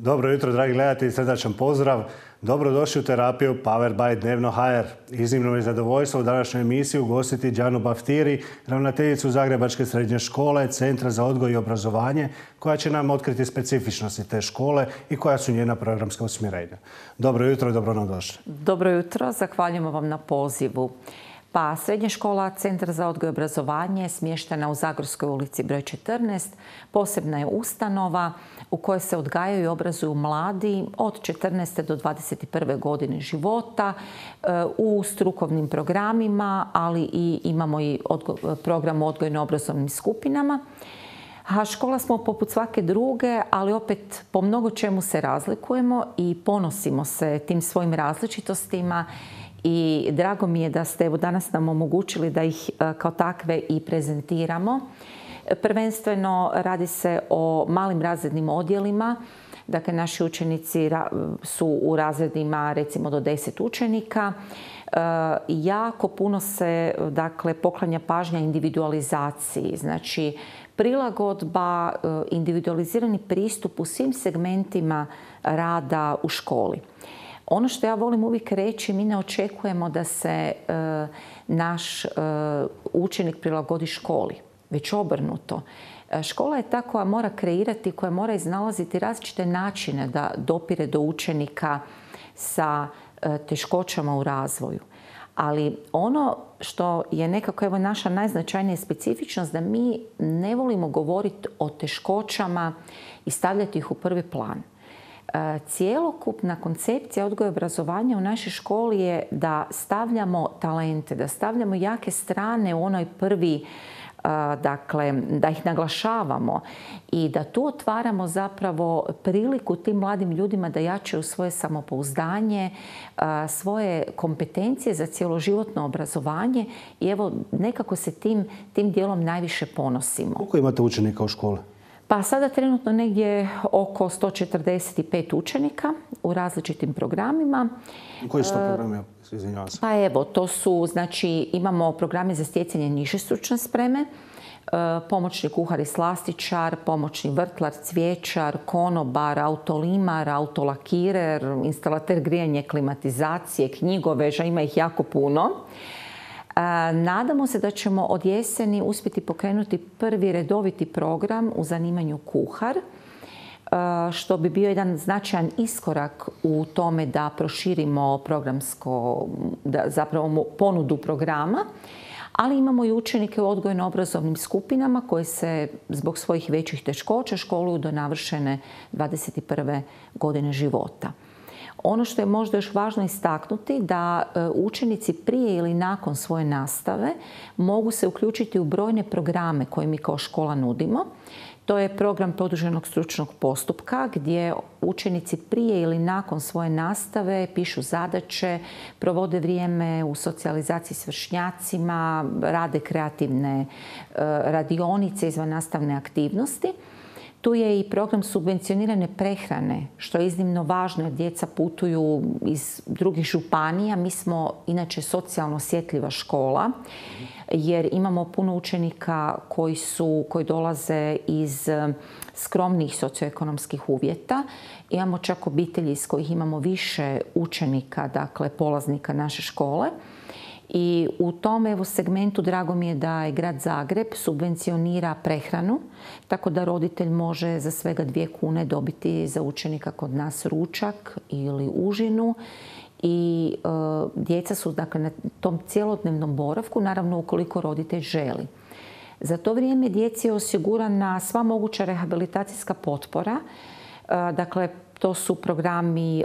Dobro jutro, dragi gledatelji, srdačan pozdrav. Dobrodošli u terapiju Powered by Dnevno.hr. Iznimno mi je zadovoljstvo u današnjoj emisiji ugostiti Đanu Baftiri, ravnateljicu Zagrebačke srednje škole, Centra za odgoj i obrazovanje, koja će nam otkriti specifičnosti te škole i koja su njena programska usmjerenja. Dobro jutro i dobro nam došli. Dobro jutro, zahvaljujemo vam na pozivu. Pa srednja škola Centar za odgoj i obrazovanje smještena u Zagorskoj ulici broj 14, posebna je ustanova u kojoj se odgajaju i obrazuju mladi od 14. do 21. godine života u strukovnim programima, ali i imamo i program u odgojno-obrazovnim skupinama. A škola smo poput svake druge, ali opet po mnogo čemu se razlikujemo i ponosimo se tim svojim različitostima. I drago mi je da ste danas nam omogućili da ih kao takve i prezentiramo. Prvenstveno radi se o malim razrednim odjelima. Dakle, naši učenici su u razredima recimo do 10 učenika. Jako puno se poklanja pažnja individualizaciji. Znači, prilagodba, individualizirani pristup u svim segmentima rada u školi. Ono što ja volim uvijek reći, mi ne očekujemo da se naš učenik prilagodi školi, već obrnuto. Škola je ta koja mora kreirati, koja mora iznalaziti različite načine da dopire do učenika sa teškoćama u razvoju. Ali ono što je nekako naša najznačajnija specifičnost, da mi ne volimo govoriti o teškoćama i stavljati ih u prvi plan. Cijelokupna koncepcija odgoja i obrazovanja u našoj školi je da stavljamo talente, da stavljamo jake strane u onoj prvi, da ih naglašavamo i da tu otvaramo zapravo priliku tim mladim ljudima da jačaju svoje samopouzdanje, svoje kompetencije za cjeloživotno obrazovanje i evo nekako se tim dijelom najviše ponosimo. Koliko imate učenika u školi? Pa sada trenutno negdje oko 145 učenika u različitim programima. Koji su to programi? Izvinjavam se. Pa evo, to su, znači, imamo programe za stjecanje niže stručne spreme, pomoćni kuhar i slastičar, pomoćni vrtlar, cvijećar, konobar, autolimar, autolakirer, instalater grijanja, klimatizacije, knjigoveža, ima ih jako puno. Nadamo se da ćemo od jeseni uspjeti pokrenuti prvi redoviti program u zanimanju kuhar, što bi bio jedan značajan iskorak u tome da proširimo zapravo ponudu programa, ali imamo i učenike u odgojno-obrazovnim skupinama koji se zbog svojih većih teškoća školuju do navršene 21. godine života. Ono što je možda još važno istaknuti da učenici prije ili nakon svoje nastave mogu se uključiti u brojne programe koje mi kao škola nudimo. To je program produženog stručnog postupka gdje učenici prije ili nakon svoje nastave pišu zadaće, provode vrijeme u socijalizaciji s vršnjacima, rade kreativne radionice, izvannastavne aktivnosti. Tu je i program subvencionirane prehrane, što je iznimno važno jer djeca putuju iz drugih županija. Mi smo inače socijalno osjetljiva škola jer imamo puno učenika koji dolaze iz skromnih socioekonomskih uvjeta. Imamo čak obitelji iz kojih imamo više učenika, dakle polaznika naše škole. I u tom segmentu drago mi je da je Grad Zagreb subvencionira prehranu, tako da roditelj može za svega 2 kune dobiti za učenika kod nas ručak ili užinu. I djeca su dakle, na tom cjelodnevnom boravku, naravno ukoliko roditelj želi. Za to vrijeme djeci je osigurana sva moguća rehabilitacijska potpora. Dakle, to su programi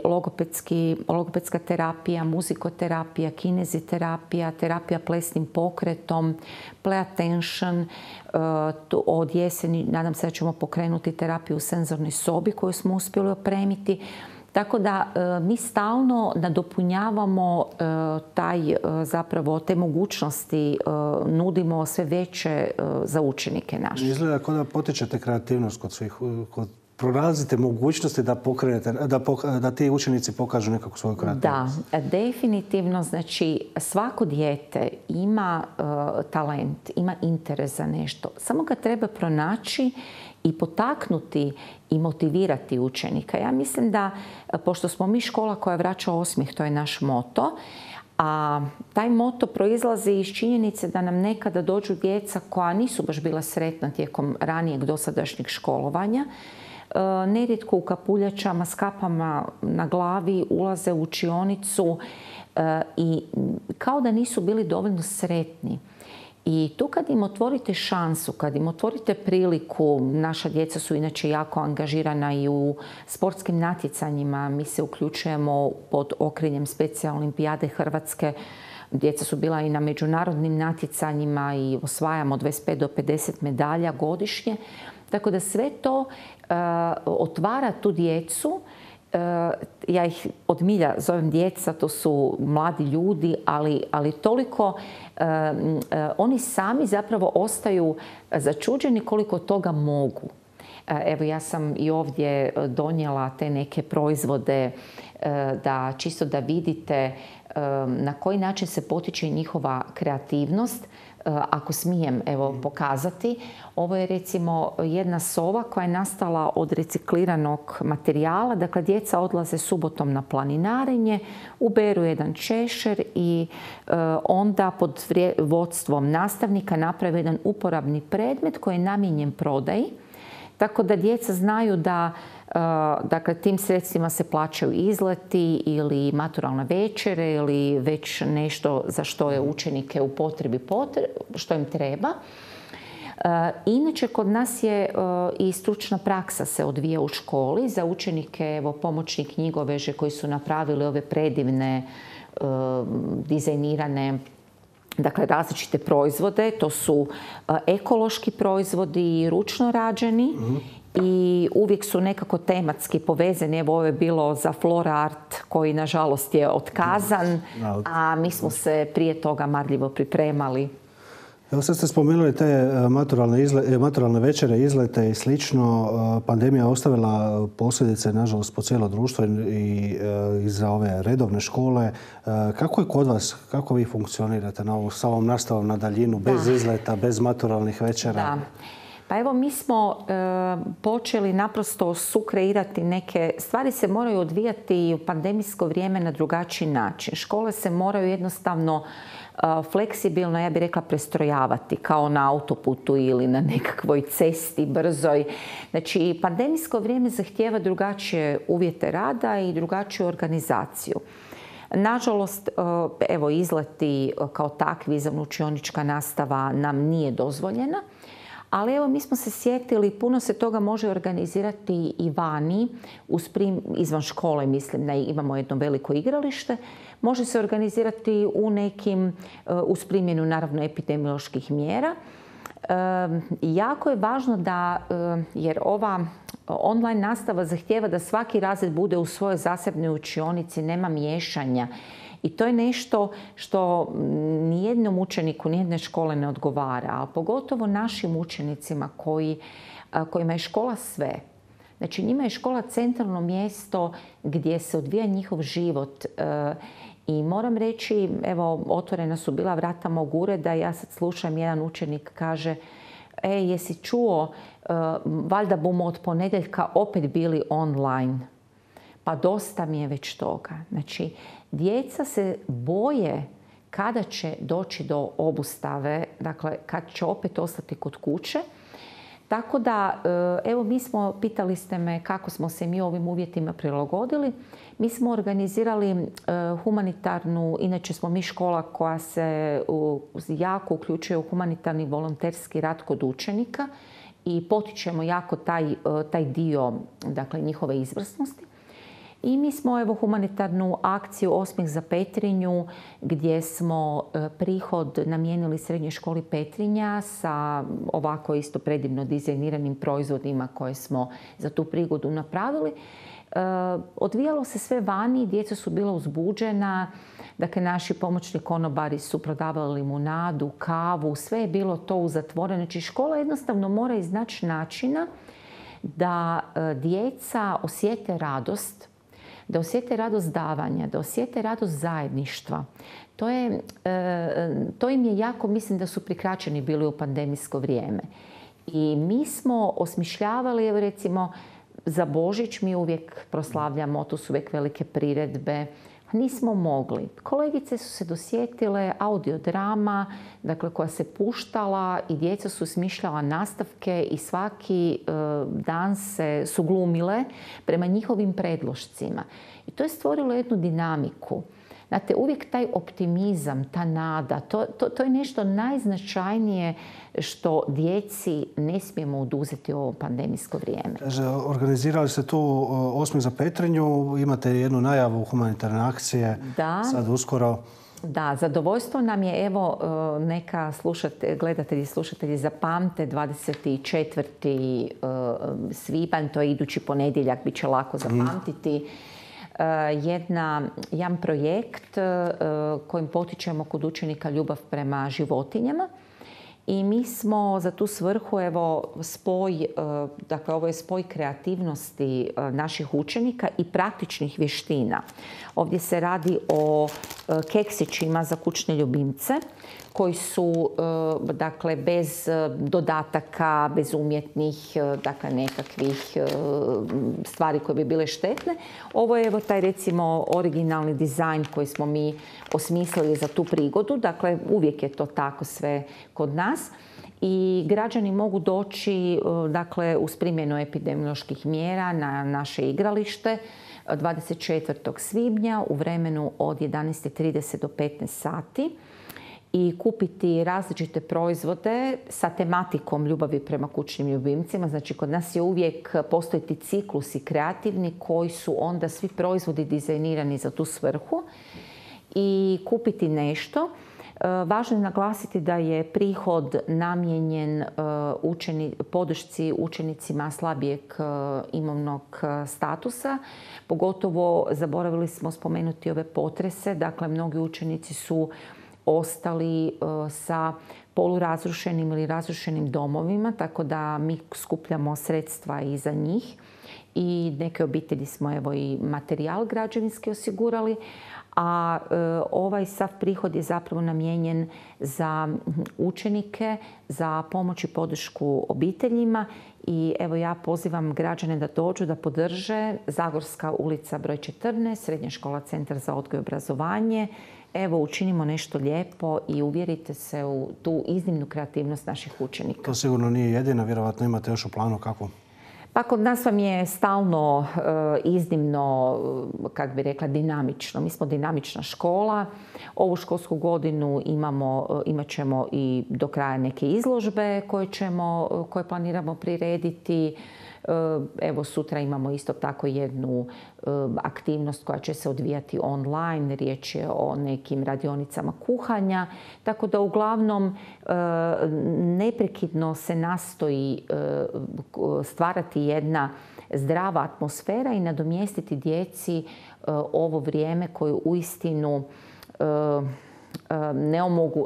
logopedska terapija, muzikoterapija, kineziterapija, terapija plesnim pokretom, play attention. Od jeseni nadam se da ćemo pokrenuti terapiju u senzornoj sobi koju smo uspjeli opremiti. Tako da mi stalno nadopunjavamo te mogućnosti, nudimo sve veće za učenike naše. Izgleda kao da potičete kreativnost kod pronalazite mogućnosti da pokrenete, da ti učenici pokažu nekako svoju kreativnost? Da, definitivno. Znači, svako dijete ima talent, ima interes za nešto. Samo ga treba pronaći i potaknuti i motivirati učenika. Ja mislim da, pošto smo mi škola koja vraća osmijeh, to je naš moto, a taj moto proizlazi iz činjenice da nam nekada dođu djeca koja nisu baš bila sretna tijekom ranijeg dosadašnjeg školovanja. Nerijetko u kapuljačama s kapama na glavi ulaze u učionicu i kao da nisu bili dovoljno sretni. I tu kad im otvorite šansu, kad im otvorite priliku, naša djeca su inače jako angažirana i u sportskim natjecanjima. Mi se uključujemo pod okriljem Specijalne olimpijade Hrvatske. Djeca su bila i na međunarodnim natjecanjima i osvajamo 25 do 50 medalja godišnje. Tako da sve to otvara tu djecu. Ja ih od milja zovem djeca, to su mladi ljudi, ali toliko oni sami zapravo ostaju začuđeni koliko toga mogu. Evo, ja sam i ovdje donijela te neke proizvode da čisto da vidite na koji način se potiče njihova kreativnost. Ako smijem pokazati, ovo je recimo jedna sova koja je nastala od recikliranog materijala. Dakle, djeca odlaze subotom na planinarenje, uberu jedan češer i onda pod vodstvom nastavnika naprave jedan uporabni predmet koji je namijenjen prodaji. Tako da djeca znaju da dakle, tim sredstvima se plaćaju izleti ili maturalne večere ili već nešto za što je učenike u potrebi što im treba. Inače, kod nas je i stručna praksa se odvija u školi za učenike, pomoćni knjigoveže koji su napravili ove predivne, dizajnirane, dakle, različite proizvode. To su ekološki proizvodi, ručno rađeni i uvijek su nekako tematski povezani. Evo, ovo je bilo za Flora Art koji nažalost je otkazan, a mi smo se prije toga marljivo pripremali. Evo, sad ste spomenuli te maturalne večere, izlete i slično. Pandemija ostavila posljedice, nažalost, po cijelo društvo i za ove redovne škole. Kako je kod vas? Kako vi funkcionirate sa ovom nastavom na daljinu, bez izleta, bez maturalnih večera? Da. Pa evo, mi smo počeli naprosto sukreirati neke stvari, se moraju odvijati i u pandemijsko vrijeme na drugačiji način. Škole se moraju jednostavno fleksibilno, ja bih rekla, prestrojavati kao na autoputu ili na nekakvoj cesti brzoj. Znači, pandemijsko vrijeme zahtijeva drugačije uvjete rada i drugačiju organizaciju. Nažalost, evo, izleti kao takvi, izvan učionička nastava nam nije dozvoljena. Ali evo, mi smo se sjetili, puno se toga može organizirati i vani, izvan škole, mislim da imamo jedno veliko igralište. Može se organizirati u nekim, uz primjenu naravno epidemioloških mjera. Jako je važno da, jer ova online nastava zahtijeva da svaki razred bude u svojoj zasebnoj učionici, nema miješanja. I to je nešto što nijednom učeniku, nijedne škole ne odgovara, a pogotovo našim učenicima kojima je škola sve. Znači, njima je škola centralno mjesto gdje se odvija njihov život. I moram reći, evo, otvorena su bila vrata mog ureda, ja sad slušam, jedan učenik kaže: jesi čuo, valjda bomo od ponedjeljka opet bili online. Pa dosta mi je već toga. Znači, djeca se boje kada će doći do obustave, dakle, kad će opet ostati kod kuće. Tako da, evo, pitali ste me kako smo se mi ovim uvjetima prilagodili. Mi smo organizirali humanitarnu, inače smo mi škola koja se jako uključuje u humanitarni volonterski rad kod učenika i potičemo jako taj dio, dakle, njihove izvrsnosti. I mi smo, evo, humanitarnu akciju Osmijeh za Petrinju, gdje smo prihod namijenili Srednjoj školi Petrinja sa ovako isto predivno dizajniranim proizvodima koje smo za tu prigodu napravili. Odvijalo se sve vani, djeca su bila uzbuđena. Dakle, naši pomoćni konobari su prodavali limunadu, kavu, sve je bilo to u zatvoreno. Znači, škola jednostavno mora iznaći načina da djeca osjete radost, da osjete radost davanja, da osjete radost zajedništva. To im je jako, mislim da su prikraćeni bili u pandemijsko vrijeme. I mi smo osmišljavali, evo recimo, za Božić mi uvijek proslavljamo, tu su uvijek velike priredbe. Nismo mogli. Kolegice su se dosjetile audiodrama, dakle, koja se puštala i djeca su smišljala nastavke i svaki dan su glumile prema njihovim predlošcima. I to je stvorilo jednu dinamiku. Znate, uvijek taj optimizam, ta nada, to je nešto najznačajnije što djeci ne smijemo oduzeti u ovo pandemijsko vrijeme. Organizirali ste tu 8. za Petrinju, imate jednu najavu humanitarne akcije sad uskoro. Da, zadovoljstvo nam je, evo, neka gledatelji i slušatelji zapamte 24. svibanj, to je idući ponedjeljak, bit će lako zapamtiti. Jedan projekt kojim potičemo kod učenika ljubav prema životinjama. I mi smo za tu svrhu, evo, dakle, ovo je spoj kreativnosti naših učenika i praktičnih vještina. Ovdje se radi o keksićima za kućne ljubimce koji su, dakle, bez dodataka, bez umjetnih, dakle, nekakvih stvari koje bi bile štetne. Ovo je, evo, taj, recimo, originalni dizajn koji smo mi osmislili za tu prigodu. Dakle, uvijek je to tako sve kod nas. I građani mogu doći, dakle, uz primjenu epidemioloških mjera na naše igralište 24. svibnja u vremenu od 11:30 do 15 sati i kupiti različite proizvode sa tematikom ljubavi prema kućnim ljubimcima. Znači, kod nas je uvijek postoji ti ciklusi kreativni koji su onda svi proizvodi dizajnirani za tu svrhu i kupiti nešto. Važno je naglasiti da je prihod namijenjen podršci učenicima slabijeg imovnog statusa. Pogotovo zaboravili smo spomenuti ove potrese. Dakle, mnogi učenici su ostali sa polurazrušenim ili razrušenim domovima, tako da mi skupljamo sredstva i za njih. I neke obitelji smo, evo, i materijal građevinski osigurali. A ovaj sav prihod je zapravo namijenjen za učenike, za pomoć i podršku obiteljima. I evo, ja pozivam građane da dođu, da podrže Zagorska ulica broj 14, Srednja škola Centar za odgoj i obrazovanje. Evo, učinimo nešto lijepo i uvjerite se u tu iznimnu kreativnost naših učenika. To sigurno nije jedina, vjerovatno imate još u planu kako? Pa kod nas vam je stalno iznimno, kako bi rekla, dinamično. Mi smo dinamična škola. Ovu školsku godinu imat ćemo i do kraja neke izložbe koje planiramo prirediti. Evo, sutra imamo isto tako jednu aktivnost koja će se odvijati online. Riječ je o nekim radionicama kuhanja. Tako da uglavnom neprekidno se nastoji stvarati jedna zdrava atmosfera i nadomjestiti djeci ovo vrijeme koje uistinu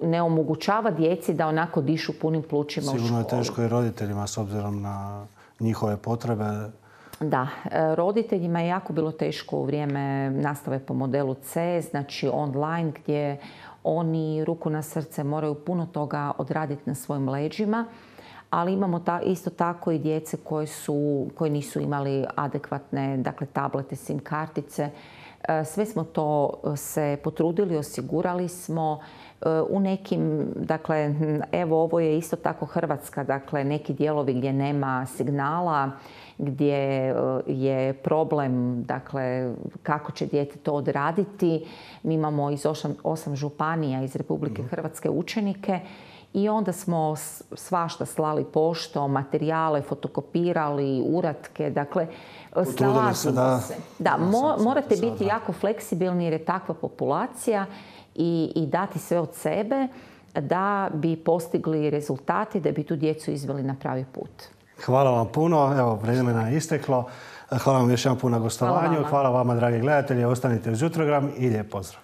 ne omogućava djeci da onako dišu punim plućima u školu. Sigurno je teško i roditeljima s obzirom na njihove potrebe. Da, roditeljima je jako bilo teško u vrijeme nastave po modelu C, znači online, gdje oni, ruku na srce, moraju puno toga odraditi na svojim leđima, ali imamo isto tako i djece koji nisu imali adekvatne, dakle, tablete, SIM kartice. Sve smo to se potrudili, osigurali smo. U nekim, dakle, evo, ovo je isto tako Hrvatska, dakle, neki dijelovi gdje nema signala, gdje je problem, dakle, kako će dijete to odraditi. Mi imamo iz 8 županija iz Republike Hrvatske učenike i onda smo svašta slali poštom, materijale, fotokopirali, uratke, dakle, snalazimo se. Da, morate biti jako fleksibilni jer je takva populacija i dati sve od sebe da bi postigli rezultati, da bi tu djecu izveli na pravi put. Hvala vam puno. Evo, vremena je isteklo. Hvala vam još jedan put na gostovanju. Hvala vama, dragi gledatelji. Ostanite uz Jutrogram i lijep pozdrav.